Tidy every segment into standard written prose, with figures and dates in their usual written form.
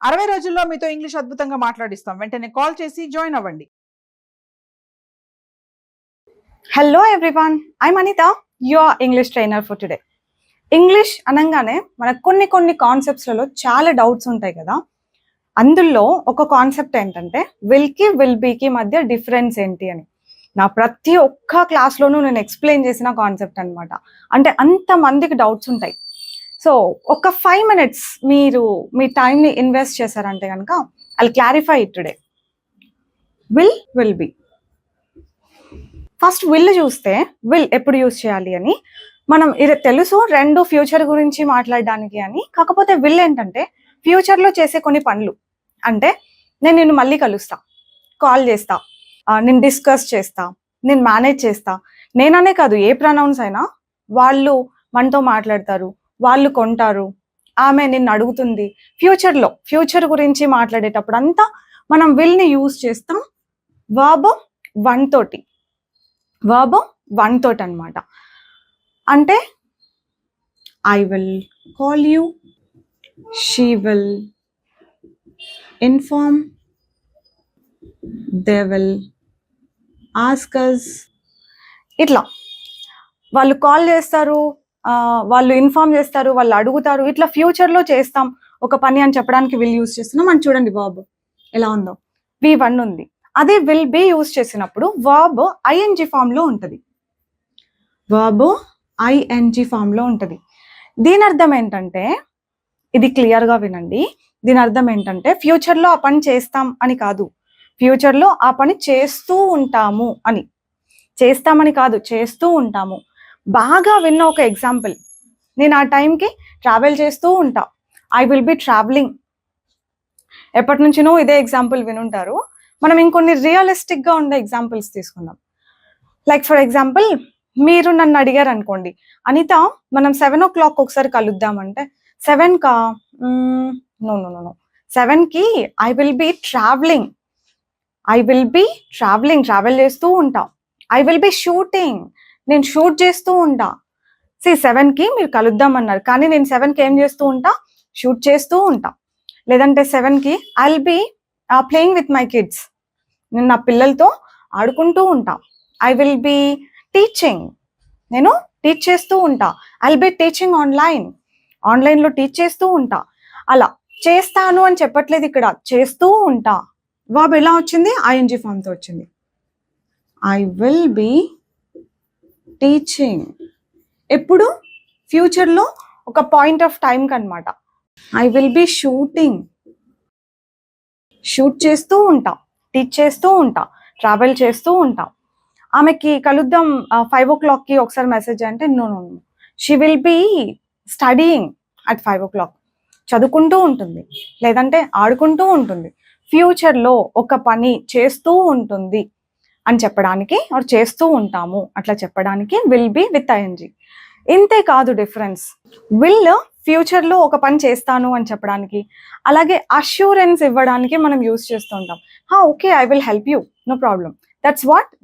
60 రోజుల్లో మీతో ఇంగ్లీష్ అద్భుతంగా మాట్లాడిస్తాం. వెంటనే కాల్ చేసి జాయిన్ అవ్వండి. Hello everyone, I'm Anitha, your English trainer for today. English అనగానే మనకు కొన్ని కాన్సెప్ట్స్లలో చాలా డౌట్స్ ఉంటాయి కదా. అందులో ఒక కాన్సెప్ట్ ఏంటంటే విల్కి విల్ బీకి మధ్య డిఫరెన్స్ ఏంటి అని నా ప్రతి ఒక్క క్లాస్లోనూ నేను ఎక్స్ప్లెయిన్ చేసిన కాన్సెప్ట్ అనమాట. అంటే అంతమందికి డౌట్స్ ఉంటాయి. సో ఒక 5 minutes మీరు మీ టైంని ఇన్వెస్ట్ చేశారంటే కనుక I clarify it today. Will be. First will చూస్తే విల్ ఎప్పుడు యూజ్ చేయాలి అని మనం ఇది తెలుసు, రెండు ఫ్యూచర్ గురించి మాట్లాడడానికి అని. కాకపోతే విల్ ఏంటంటే ఫ్యూచర్లో చేసే కొన్ని పనులు. అంటే నేను నిన్ను మళ్ళీ కలుస్తా, కాల్ చేస్తా, నేను డిస్కస్ చేస్తా, నేను మేనేజ్ చేస్తా. నేననే కాదు, ఏ ప్రొనౌన్స్ అయినా వాళ్ళు మనతో మాట్లాడతారు, వాళ్ళు కొంటారు, ఆమె నిన్ను అడుగుతుంది. ఫ్యూచర్ గురించి మాట్లాడేటప్పుడు అంతా మనం విల్ని యూజ్ చేస్తాం వర్బ్ వన్ తోటి అనమాట. అంటే I will call you, she will inform, they will ask us. ఇట్లా వాళ్ళు కాల్ చేస్తారు, వాళ్ళు ఇన్ఫార్మ్ చేస్తారు, వాళ్ళు అడుగుతారు. ఇట్లా ఫ్యూచర్లో చేస్తాం ఒక పని అని చెప్పడానికి విల్ యూజ్ చేస్తున్నాం. మనం చూడండి వర్బ్ ఎలా ఉందో. V1 ఉంది. అదే విల్ బి యూజ్ చేసినప్పుడు వర్బ్ ఐఎన్జి ఫామ్లో ఉంటుంది. దీని అర్థం ఏంటంటే, ఇది క్లియర్గా వినండి. దీని అర్థం ఏంటంటే ఫ్యూచర్లో ఆ పని చేస్తాం అని కాదు, ఫ్యూచర్లో ఆ పని చేస్తూ ఉంటాము అని. చేస్తామని కాదు, చేస్తూ ఉంటాము. బాగా విన్న ఒక ఎగ్జాంపుల్, నేను ఆ టైంకి ట్రావెల్ చేస్తూ ఉంటా, ఐ విల్ బి ట్రావెలింగ్. ఎప్పటి నుంచినో ఇదే ఎగ్జాంపుల్ వినుంటారు. మనం ఇంకొన్ని రియలిస్టిక్గా ఉండే ఎగ్జాంపుల్స్ తీసుకుందాం. లైక్ ఫర్ ఎగ్జాంపుల్, మీరు నన్ను అడిగారు అనుకోండి, అనిత మనం 7 o'clock ఒకసారి కలుద్దామంటే 7కా? నో 7కి I will be travelling. Travel చేస్తూ ఉంటా. ఐ విల్ బి షూటింగ్, నేను షూట్ చేస్తూ ఉంటా. 7కి మీరు కలుద్దామన్నారు, కానీ నేను 7కి ఏం చేస్తూ ఉంటా? షూట్ చేస్తూ ఉంటా. లేదంటే 7కి I will be playing with my kids, నేను నా పిల్లలతో ఆడుకుంటూ ఉంటా. ఐ విల్ బి టీచింగ్, నేను టీచ్ చేస్తూ ఉంటా. ఐ విల్ బి టీచింగ్ ఆన్లైన్లో టీచ్ చేస్తూ ఉంటా. అలా చేస్తాను అని చెప్పట్లేదు ఇక్కడ, చేస్తూ ఉంటా. వర్బ్ ఎలా వచ్చింది? ఐఎన్జి ఫామ్తో వచ్చింది. ఐ విల్ బి టీచింగ్ ఎప్పుడు? ఫ్యూచర్లో ఒక పాయింట్ ఆఫ్ టైంకి అనమాట. I will be shooting, shoot చేస్తూ ఉంటా, టీచ్ చేస్తూ ఉంటా, ట్రావెల్ చేస్తూ ఉంటా. ఆమెకి కలుద్దాం 5 o'clockకి ఒకసారి మెసేజ్ అంటే no, she will be studying at 5 o'clock. చదువుకుంటూ ఉంటుంది, లేదంటే ఆడుకుంటూ ఉంటుంది. ఫ్యూచర్లో ఒక పని చేస్తూ ఉంటుంది అని చెప్పడానికి, ఆర్ చేస్తూ ఉంటాము అట్లా చెప్పడానికి విల్ బి విత్ ఐఎన్జి. ఇంతే కాదు డిఫరెన్స్. విల్ ఫ్యూచర్లో ఒక పని చేస్తాను అని చెప్పడానికి, అలాగే అష్యూరెన్స్ ఇవ్వడానికి మనం యూజ్ చేస్తూ ఉంటాం. Okay, I will help you, no problem.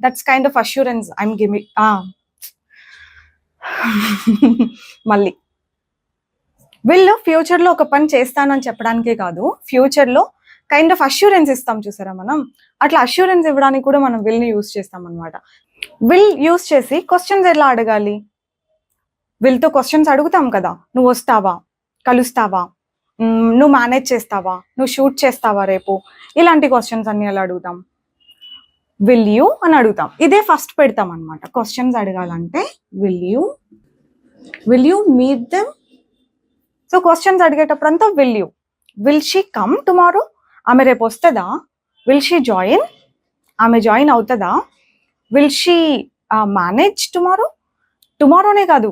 That's kind of assurance I'm giving. మళ్ళీ విల్ ఫ్యూచర్లో ఒక పని చేస్తాను అని చెప్పడానికే కాదు, ఫ్యూచర్లో కైండ్ ఆఫ్ అష్యూరెన్స్ ఇస్తాం చూసారా మనం, అట్లా అష్యూరెన్స్ ఇవ్వడానికి కూడా మనం విల్ని యూజ్ చేస్తాం అనమాట. విల్ యూజ్ చేసి క్వశ్చన్స్ ఎలా అడగాలి? విల్తో క్వశ్చన్స్ అడుగుతాం కదా, నువ్వు వస్తావా, కలుస్తావా, నువ్వు మేనేజ్ చేస్తావా, నువ్వు షూట్ చేస్తావా రేపు, ఇలాంటి క్వశ్చన్స్ అన్ని ఎలా అడుగుతాం? విల్ యూ అని అడుగుతాం. ఇదే ఫస్ట్ పెడతాం అనమాట. క్వశ్చన్స్ అడగాలంటే will you meet them. So questions అడిగేటప్పుడు అంతా విల్ షీ కమ్ టుమారో, ఆమె రేపు వస్తుందా? విల్ షీ జాయిన్, ఆమె జాయిన్ అవుతుందా? విల్ షీ మేనేజ్ టుమారోనే కాదు,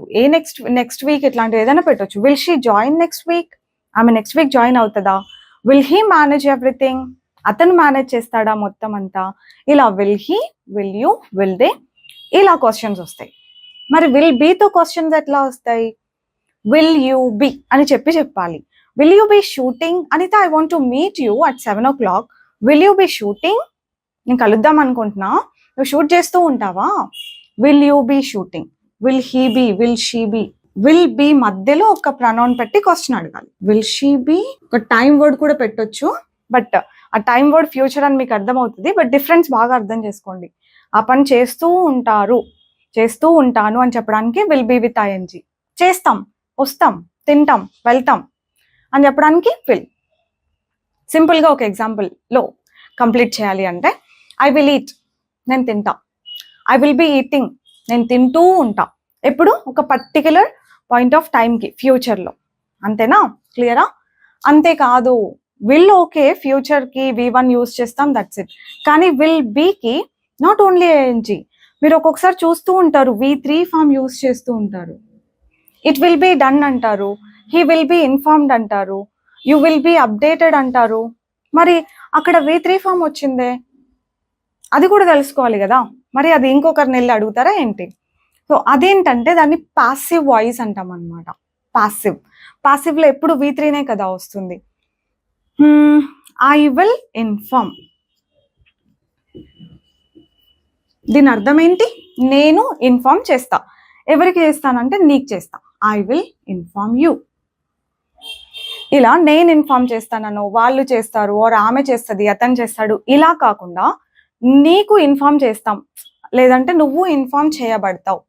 నెక్స్ట్ వీక్ ఇట్లాంటివి ఏదైనా పెట్టవచ్చు. Will she join next week, ఆమె నెక్స్ట్ వీక్ జాయిన్ అవుతుందా? విల్ హీ మేనేజ్ ఎవ్రీథింగ్, అతను మేనేజ్ చేస్తాడా మొత్తం అంతా? ఇలా will he, will you, will they, ఇలా క్వశ్చన్స్ వస్తాయి. మరి విల్ బీతో క్వశ్చన్స్ ఎట్లా వస్తాయి? విల్ యూ బి అని చెప్పాలి. Will you be shooting? Anitha, I want to meet you at 7 o'clock. Will you be shooting? నేను కలుద్దాం అనుకుంటున్నా, నువ్వు షూట్ చేస్తూ ఉంటావా? Will you be shooting. Will he be, will she be, will be మధ్యలో ఒక ప్రనౌన్ పెట్టి క్వశ్చన్ అడగాలి. విల్ షీ బి, ఒక టైం వర్డ్ కూడా పెట్టొచ్చు, బట్ ఆ టైం వర్డ్ ఫ్యూచర్ అని మీకు అర్థమవుతుంది, బట్ డిఫరెన్స్ బాగా అర్థం చేసుకోండి. ఆ పని చేస్తూ ఉంటారు, చేస్తూ ఉంటాను అని చెప్పడానికి విల్ బి విత్ ఐఎన్జీ. చేస్తాం, వస్తాం, తింటాం, వెళ్తాం అని చెప్పడానికి విల్. సింపుల్గా ఒక ఎగ్జాంపుల్లో కంప్లీట్ చేయాలి అంటే ఐ విల్ ఈట్, నేను తింటా. ఐ విల్ బి ఈటింగ్, నేను తింటూ ఉంటా. ఎప్పుడు? ఒక పర్టిక్యులర్ పాయింట్ ఆఫ్ టైంకి, ఫ్యూచర్లో. అంతేనా? క్లియరా? అంతేకాదు, విల్ ఓకే ఫ్యూచర్కి V1 యూజ్ చేస్తాం, దట్స్ ఇట్. కానీ విల్ బీకి నాట్ ఓన్లీ ఐఎన్జీ, మీరు ఒక్కొక్కసారి చూస్తూ ఉంటారు V3 ఫామ్ యూజ్ చేస్తూ ఉంటారు. ఇట్ విల్ బి డన్ అంటారు, హీ విల్ బి ఇన్ఫార్మ్డ్ అంటారు, యూ విల్ బి అప్డేటెడ్ అంటారు. మరి అక్కడ V3 ఫామ్ వచ్చిందే, అది కూడా తెలుసుకోవాలి కదా. మరి అది ఇంకొకరిని వెళ్ళి అడుగుతారా ఏంటి? సో అదేంటంటే దాన్ని పాసివ్ వాయిస్ అంటాం అనమాట. పాసివ్లో ఎప్పుడు V3నే కదా వస్తుంది. ఐ విల్ ఇన్ఫార్మ్, దీని అర్థం ఏంటి? నేను ఇన్ఫార్మ్ చేస్తా. ఎవరికి చేస్తానంటే నీకు చేస్తా. I will inform you. ఇలా నేను ఇన్ఫార్మ్ చేస్తానను, వాళ్ళు చేస్తారు, ఆర్ ఆమె చేస్తుంది, అతను చేస్తాడు, ఇలా కాకుండా నీకు ఇన్ఫార్మ్ చేస్తాం, లేదంటే నువ్వు ఇన్ఫార్మ్ చేయబడతావు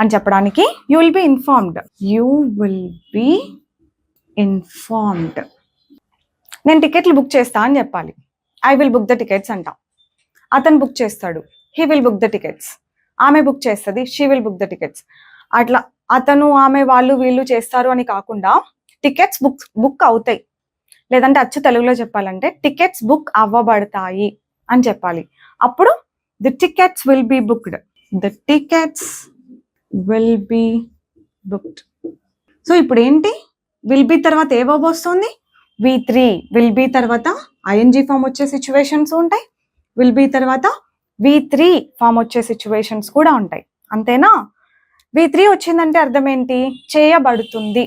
అని చెప్పడానికి you will be informed. You will be informed. నేను టికెట్లు బుక్ చేస్తా అని చెప్పాలి. I will book the tickets అంట. అతను బుక్ చేస్తాడు, he will book the tickets. ఆమె బుక్ చేస్తుంది, she will book the tickets. అట్లా అతను, ఆమె, వాళ్ళు, వీళ్ళు చేస్తారు అని కాకుండా టికెట్స్ బుక్ అవుతాయి, లేదంటే అచ్చు తెలుగులో చెప్పాలంటే టికెట్స్ బుక్ అవ్వబడతాయి అని చెప్పాలి. అప్పుడు the tickets will be booked. The tickets will be booked. So ఇప్పుడు ఏంటి? విల్ బి తర్వాత ఏ వర్బ్ వస్తుంది? V3. విల్ బి తర్వాత ఐఎన్జీ ఫామ్ వచ్చే సిచ్యువేషన్స్ ఉంటాయి, విల్ బి తర్వాత V3 ఫామ్ వచ్చే సిచ్యువేషన్స్ కూడా ఉంటాయి. అంతేనా? V3 వచ్చిందంటే అర్థం ఏంటి? చేయబడుతుంది,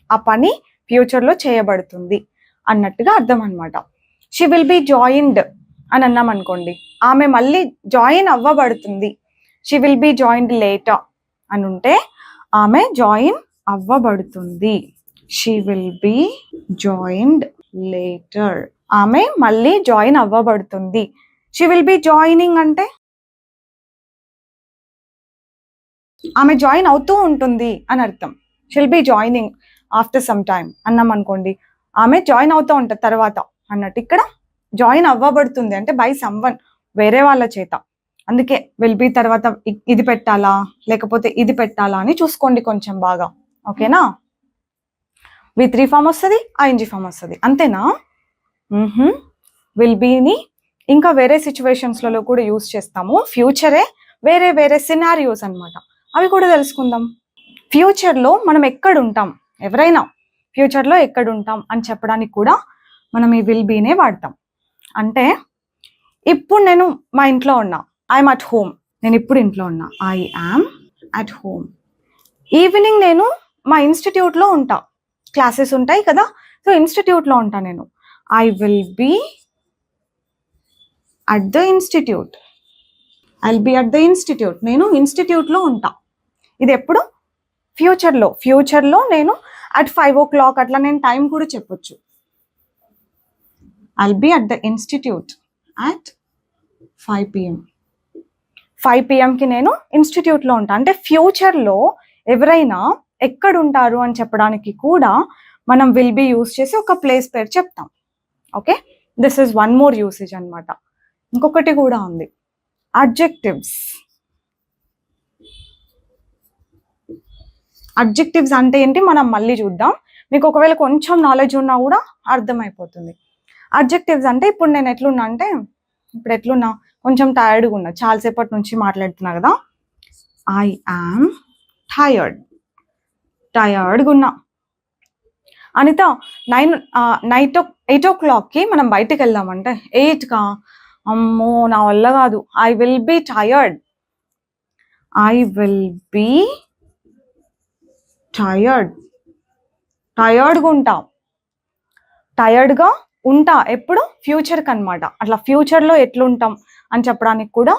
ఆ పని ఫ్యూచర్లో చేయబడుతుంది అన్నట్టుగా అర్థం అనమాట. షీ విల్ బి జాయిన్డ్ అని అన్నాం అనుకోండి, ఆమె మళ్ళీ జాయిన్ అవ్వబడుతుంది. She will be joined later అని ఉంటే ఆమె జాయిన్ అవ్వబడుతుంది. She will be joined later, ఆమె మళ్ళీ జాయిన్ అవ్వబడుతుంది. షీ విల్ బి జాయినింగ్ అంటే ఆమె జాయిన్ అవుతూ ఉంటుంది అని అర్థం. She'll be joining after some time అన్నాం అనుకోండి, ఆమె జాయిన్ అవుతూ ఉంటుంది తర్వాత అన్నట్టు. ఇక్కడ జాయిన్ అవ్వబడుతుంది అంటే బై సమ్వన్, వేరే వాళ్ళ చేత. అందుకే విల్ బి తర్వాత ఇది పెట్టాలా లేకపోతే ఇది పెట్టాలా అని చూసుకోండి కొంచెం బాగా. ఓకేనా? V3 ఫామ్ వస్తుంది, ఐఎన్జీ ఫామ్ వస్తుంది. అంతేనా? విల్ బీని ఇంకా వేరే సిచ్యువేషన్స్లలో కూడా యూజ్ చేస్తాము. ఫ్యూచరే వేరే వేరే సినారియోస్ అనమాట, అవి కూడా తెలుసుకుందాం. ఫ్యూచర్లో మనం ఎక్కడ ఉంటాం, ఎవరైనా ఫ్యూచర్లో ఎక్కడ ఉంటాం అని చెప్పడానికి కూడా మనం ఈ విల్ బీనే వాడతాం. అంటే ఇప్పుడు నేను మా ఇంట్లో ఉన్నా, ఐఎమ్ అట్ హోమ్. నేను ఇప్పుడు ఇంట్లో ఉన్నా, I am at home. Evening నేను మా ఇన్స్టిట్యూట్లో ఉంటా, క్లాసెస్ ఉంటాయి కదా, సో ఇన్స్టిట్యూట్లో ఉంటా నేను. I will be at the institute. I'll be at the institute, నేను ఇన్స్టిట్యూట్లో ఉంటా. ఇది ఎప్పుడు? ఫ్యూచర్లో నేను అట్ 5 o'clock అట్లా నేను టైం కూడా చెప్పొచ్చు. I'll be at the institute at 5 PM. 5 PMకి నేను ఇన్స్టిట్యూట్లో ఉంటా. అంటే ఫ్యూచర్లో ఎవరైనా ఎక్కడ ఉంటారు అని చెప్పడానికి కూడా మనం విల్ బి యూజ్ చేసి ఒక ప్లేస్ పేరు చెప్తాం. Okay, this is one more usage అనమాట. ఇంకొకటి కూడా ఉంది, అడ్జెక్టివ్స్. అడ్జెక్టివ్స్ అంటే ఏంటి మనం మళ్ళీ చూద్దాం. మీకు ఒకవేళ కొంచెం నాలెడ్జ్ ఉన్నా కూడా అర్థమైపోతుంది. అడ్జెక్టివ్స్ అంటే ఇప్పుడు నేను ఎట్లున్నా అంటే, ఇప్పుడు ఎట్లున్నా కొంచెం టైర్డ్గా ఉన్నా, చాలాసేపటి నుంచి మాట్లాడుతున్నా కదా. ఐ యామ్ టయర్డ్గా ఉన్నా. అనిత 8 o'clockకి మనం బయటికి వెళ్దామంటే 8కా, అమ్మో నా వల్ల కాదు, I will be tired. I will be టయర్డ్గా ఉంటా ఎప్పుడు? ఫ్యూచర్కి అనమాట. అట్లా ఫ్యూచర్లో ఎట్లుంటాం అని చెప్పడానికి కూడా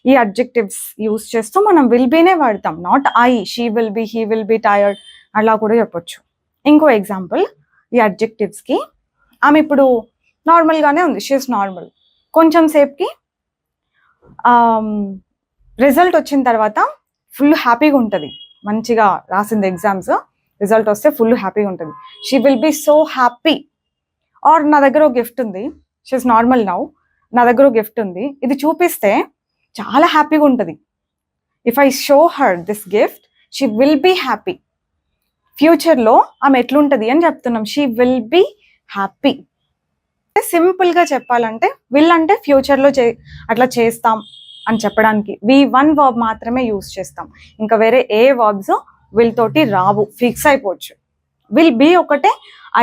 ఈ అడ్జెక్టివ్స్ యూజ్ చేస్తూ మనం విల్ బీనే వాడతాం. Not I, she will B, he will be tired అలా కూడా చెప్పొచ్చు. ఇంకో ఎగ్జాంపుల్, ఈ అడ్జెక్టివ్స్కి ఆమె ఇప్పుడు నార్మల్గానే ఉంది, షీఈస్ నార్మల్. కొంచెం సేపుకి రిజల్ట్ వచ్చిన తర్వాత ఫుల్ హ్యాపీగా ఉంటుంది, మంచిగా రాసింది ఎగ్జామ్స్, రిజల్ట్ వస్తే ఫుల్ హ్యాపీగా ఉంటుంది. She will be so happy. Or నా దగ్గర ఒక గిఫ్ట్ ఉంది, షీఈస్ నార్మల్ నౌ, నా దగ్గర ఒక గిఫ్ట్ ఉంది, ఇది చూపిస్తే చాలా హ్యాపీగా ఉంటుంది. If I show her this gift she will be happy. ఫ్యూచర్లో ఆమె ఎట్లుంటుంది అని చెప్తున్నాం, షీ విల్ బీ హ్యాపీ. సింపుల్గా చెప్పాలంటే విల్ అంటే ఫ్యూచర్లో అట్లా చేస్తాం అని చెప్పడానికి V1 వర్బ్ మాత్రమే యూజ్ చేస్తాం. ఇంకా వేరే ఏ వర్బ్స్ విల్ తోటి రావు, ఫిక్స్ అయిపోవచ్చు. విల్ బీ ఒకటే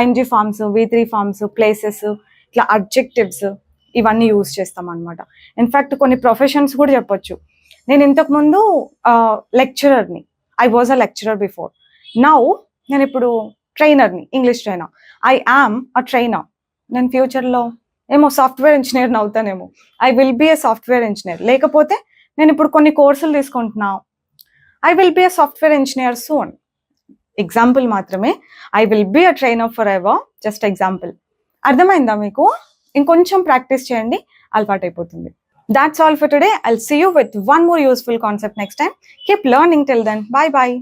ING forms, V3 forms, places, ఇట్లా అడ్జెక్టివ్స్ ఇవన్నీ యూజ్ చేస్తాం అనమాట. ఇన్ఫ్యాక్ట్ కొన్ని ప్రొఫెషన్స్ కూడా చెప్పొచ్చు. నేను ఇంతకుముందు లెక్చరర్ని, I was a lecturer before. Now నేను ఇప్పుడు ట్రైనర్ని, English trainer. I am a trainer. నేను ఫ్యూచర్లో ఏమో సాఫ్ట్వేర్ ఇంజనీర్ని అవుతానేమో, I will be a software engineer. లేకపోతే నేను ఇప్పుడు కొన్ని కోర్సులు తీసుకుంటున్నా, I will be a software engineer soon. Example మాత్రమే. I will be a trainer forever, just example. అర్థమైందా మీకు? ఇంకొంచెం ప్రాక్టీస్ చేయండి, అలవాటు అయిపోతుంది. That's all for today. I'll see you with one more useful concept next time. Keep learning till then. Bye bye.